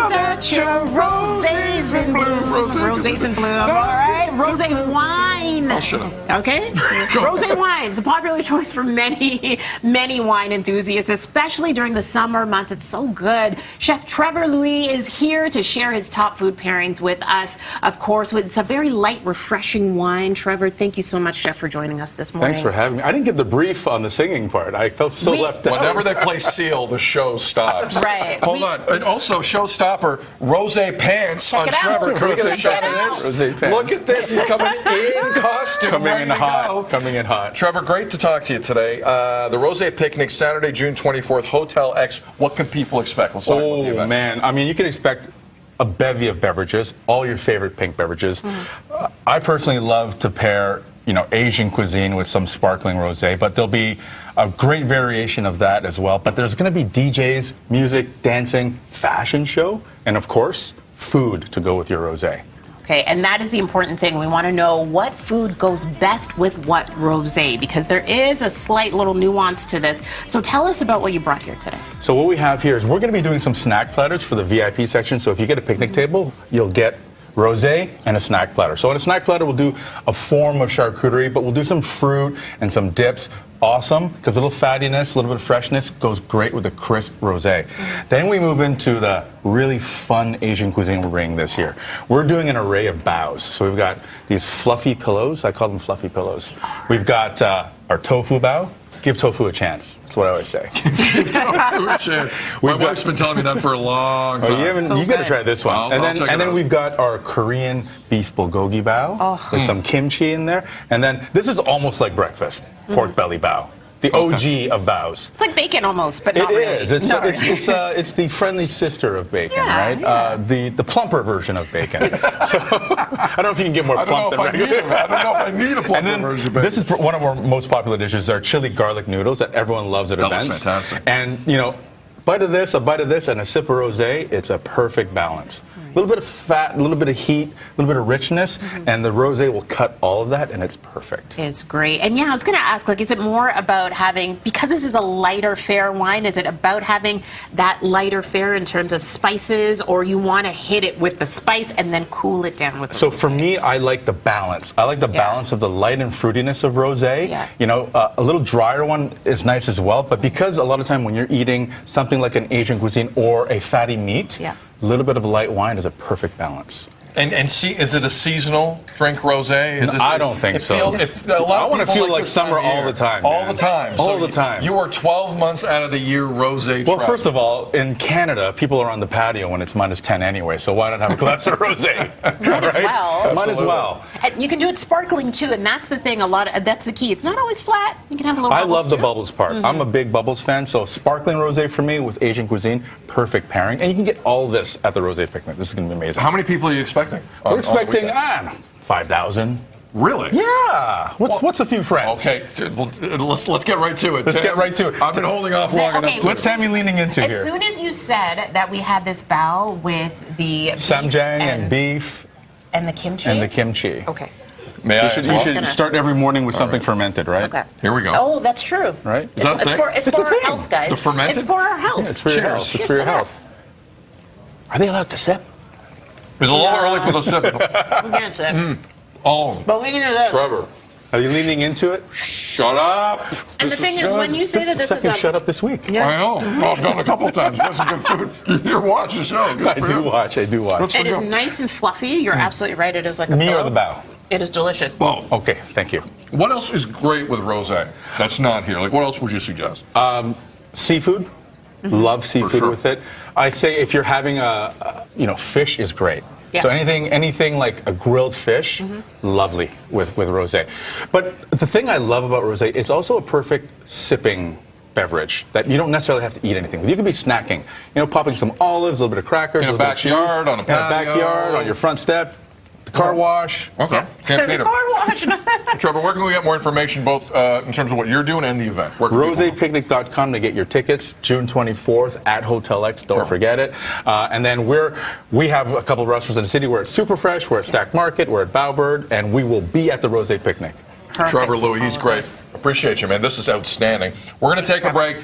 that your rosés in bloom. Rosés in bloom. All right. Rosé wine. Oh, shut up. Okay. Rosé wine is a popular choice for many wine enthusiasts, especially during the summer months. It's so good. Chef Trevor Louis is here to share his top food pairings with us. Of course, it's a very light, refreshing wine. Trevor, thank you so much, Chef, for joining us this morning. Thanks for having me. I didn't get the brief on the singing part. I felt so left out. Whenever they play Seal, the show stops. Right. Hold on. And also, showstopper, Rosé pants Check on it out. Trevor. Can we get a Check shot it of out. this? Rosé pants. Look at this. He's coming in costume. Coming in ready to hot. go. Coming in hot. Trevor, great to talk to you today. The Rosé Picnic, Saturday, June 24th, Hotel X. What can people expect? Let's talk about the event. Man. I mean, you can expect a bevy of beverages, all your favorite pink beverages. I personally love to pair, Asian cuisine with some sparkling rosé, but there'll be a great variation of that as well. But there's going to be DJs, music, dancing, fashion show, and of course, food to go with your rosé. Okay, and that is the important thing. We want to know what food goes best with what rosé, because there is a slight little nuance to this. So tell us about what you brought here today. So what we have here is we're going to be doing some snack platters for the VIP section. So if you get a picnic table, you'll get rosé and a snack platter. So on a snack platter, we'll do a form of charcuterie, but we'll do some fruit and some dips. Awesome, because a little fattiness, a little bit of freshness goes great with a crisp rosé. Then we move into the really fun Asian cuisine we're bringing this year. We're doing an array of baos. So we've got these fluffy pillows. I call them fluffy pillows. We've got our tofu bao. Give tofu a chance. That's what I always say. Give tofu a chance. My wife's been telling me that for a long time. You got to try this one. And then we've got our Korean beef bulgogi bao with some kimchi in there. And then this is almost like breakfast. Pork belly bao. The OG of baos. It's like bacon almost, but not really. It is. It's the friendly sister of bacon, right? Yeah. The plumper version of bacon. So I don't know if you can get more plump than regular. I don't know if I need a plumper version of bacon. This is one of our most popular dishes, our chili garlic noodles that everyone loves at events. That's fantastic. And, a bite of this, and a sip of rosé, it's a perfect balance. A little bit of fat, a little bit of heat, a little bit of richness, and the rosé will cut all of that, and it's perfect. It's great. And yeah, I was going to ask, is it more about having, because this is a lighter fare wine, is it about having that lighter fare in terms of spices, or you want to hit it with the spice and then cool it down with the rosé? For me, I like the balance. I like the balance of the light and fruitiness of rosé. Yeah. A little drier one is nice as well, but because a lot of time when you're eating something like an Asian cuisine or a fatty meat, a little bit of light wine is a perfect balance. And see, is it a seasonal drink, rosé? I don't think so. I want to feel like summer all the time. All the time. All the time. You are 12 months out of the year rosé. Well, first of all, in Canada, people are on the patio when it's minus 10 anyway, so why not have a glass of rosé? Might as well. Might as well. And you can do it sparkling too, and that's the thing. That's the key. It's not always flat. You can have a little. I love the too. bubbles part. I'm a big bubbles fan, so sparkling rosé for me with Asian cuisine, perfect pairing. And you can get all this at the Rosé Picnic. This is going to be amazing. How many people are you expecting? We're expecting 5,000. Really? Yeah. What's a few friends? Okay, let's get right to it. Let's get right to it. I've been holding off long enough. What's Tammy leaning into here? As soon as you said that we had this bao with the samjang and beef and the kimchi. Okay. You should start every morning with something fermented, right? Okay. Here we go. Oh, that's true. Right? Is that it's for our health, guys. The fermented? It's for our health. Yeah, it's for your health. It's for your health. Are they allowed to sip? It's a little early for the sipping. We can't sip. But we can do this. Trevor. Are you leaning into it? Shut up. And the thing is, when you say that this is a... shut up this week. Yeah. I know. I've done a couple times. Got some good food. You watch the show. I do watch. It is nice and fluffy. You're absolutely right. It is like a Me or the bao? It is delicious. Well, okay. Thank you. What else is great with rosé that's not here? Like, what else would you suggest? Seafood. Love seafood with it. I'd say if you're having fish is great. Yeah. So anything like a grilled fish, lovely with rosé. But the thing I love about rosé, it's also a perfect sipping beverage that you don't necessarily have to eat anything with. You could be snacking, popping some olives, a little bit of crackers, in a backyard, on a patio, in a backyard, on your front step. Car wash. Okay. Can't beat it. Car wash. Trevor, where can we get more information, both in terms of what you're doing and the event? RoséPicnic.com to get your tickets. June 24th at Hotel X. Don't forget it. And then we have a couple of restaurants in the city. We're at Super Fresh. We're at Stack Market. We're at Bowerbird. And we will be at the Rosé Picnic. Trevor Louis, he's great. Appreciate you, man. This is outstanding. We're going to take a break.